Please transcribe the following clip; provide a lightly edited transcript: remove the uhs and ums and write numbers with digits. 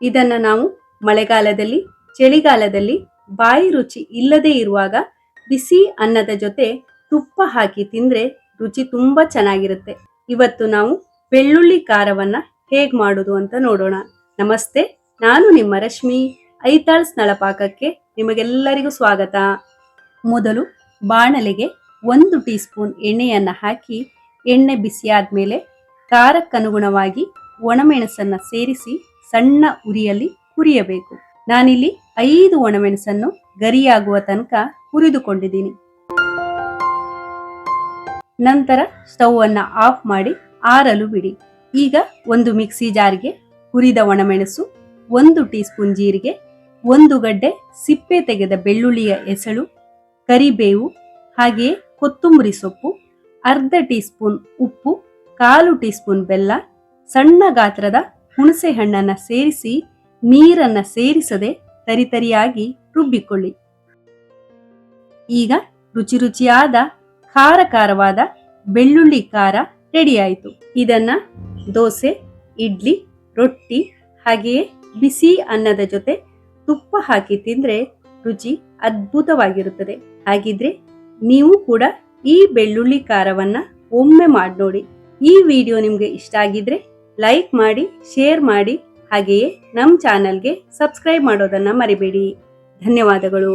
ಇದನ್ನ ನಾವು ಮಳೆಗಾಲದಲ್ಲಿ, ಚಳಿಗಾಲದಲ್ಲಿ ಬಾಯಿ ರುಚಿ ಇಲ್ಲದೆ ಇರುವಾಗ ಬಿಸಿ ಅನ್ನದ ಜೊತೆ ತುಪ್ಪ ಹಾಕಿ ತಿಂದ್ರೆ ರುಚಿ ತುಂಬಾ ಚೆನ್ನಾಗಿರುತ್ತೆ. ಇವತ್ತು ನಾವು ಬೆಳ್ಳುಳ್ಳಿ ಖಾರವನ್ನ ಹೇಗ್ ಮಾಡುದು ಅಂತ ನೋಡೋಣ. ನಮಸ್ತೆ, ನಾನು ನಿಮ್ಮ ರಶ್ಮಿ. ಐತಾಳ್ಸ್ ನಳಪಾಕಕ್ಕೆ ನಿಮಗೆಲ್ಲರಿಗೂ ಸ್ವಾಗತ. ಮೊದಲು ಬಾಣಲೆಗೆ 1 ಟೀ ಸ್ಪೂನ್ ಎಣ್ಣೆಯನ್ನ ಹಾಕಿ, ಎಣ್ಣೆ ಬಿಸಿಯಾದ್ಮೇಲೆ ಖಾರಕ್ಕನುಗುಣವಾಗಿ ಒಣಮೆಣಸನ್ನ ಸೇರಿಸಿ ಸಣ್ಣ ಉರಿಯಲ್ಲಿ ಹುರಿಯಬೇಕು. ನಾನಿಲ್ಲಿ 5 ಒಣಮೆಣಸನ್ನು ಗರಿಯಾಗುವ ತನಕ ಹುರಿದುಕೊಂಡಿದ್ದೀನಿ. ನಂತರ ಸ್ಟವ್ ಅನ್ನ ಆಫ್ ಮಾಡಿ ಆರಲು ಬಿಡಿ. ಈಗ ಒಂದು ಮಿಕ್ಸಿ ಜಾರ್ಗೆ ಹುರಿದ ಒಣಮೆಣಸು, 1 ಟೀ ಸ್ಪೂನ್ ಜೀರಿಗೆ, 1 ಗಡ್ಡೆ ಸಿಪ್ಪೆ ತೆಗೆದ ಬೆಳ್ಳುಳ್ಳಿಯ ಎಸಳು, ಕರಿಬೇವು, ಹಾಗೆಯೇ ಕೊತ್ತಂಬರಿ ಸೊಪ್ಪು, ಅರ್ಧ ಟೀ ಸ್ಪೂನ್ ಉಪ್ಪು, 1/4 ಟೀ ಸ್ಪೂನ್ ಬೆಲ್ಲ, ಸಣ್ಣ ಗಾತ್ರದ ಹುಣಸೆ ಹಣ್ಣನ್ನ ಸೇರಿಸಿ ನೀರನ್ನ ಸೇರಿಸದೆ ತರಿತರಿಯಾಗಿ ರುಬ್ಬಿಕೊಳ್ಳಿ. ಈಗ ರುಚಿ ರುಚಿಯಾದ ಖಾರವಾದ ಬೆಳ್ಳುಳ್ಳಿ ಖಾರ ರೆಡಿ ಆಯಿತು. ಇದನ್ನ ದೋಸೆ, ಇಡ್ಲಿ, ರೊಟ್ಟಿ ಹಾಗೆಯೇ ಬಿಸಿ ಅನ್ನದ ಜೊತೆ ತುಪ್ಪ ಹಾಕಿ ತಿಂದ್ರೆ ರುಚಿ ಅದ್ಭುತವಾಗಿರುತ್ತದೆ. ಹಾಗಿದ್ರೆ ನೀವು ಕೂಡ ಈ ಬೆಳ್ಳುಳ್ಳಿ ಖಾರವನ್ನ ಒಮ್ಮೆ ಮಾಡಿ ನೋಡಿ. ಈ ವಿಡಿಯೋ ನಿಮ್ಗೆ ಇಷ್ಟ ಆಗಿದ್ರೆ ಲೈಕ್ ಮಾಡಿ, ಶೇರ್ ಮಾಡಿ, ಹಾಗೆಯೇ ನಮ್ಮ ಚಾನಲ್ಗೆ ಸಬ್ಸ್ಕ್ರೈಬ್ ಮಾಡೋದನ್ನ ಮರಿಬೇಡಿ. ಧನ್ಯವಾದಗಳು.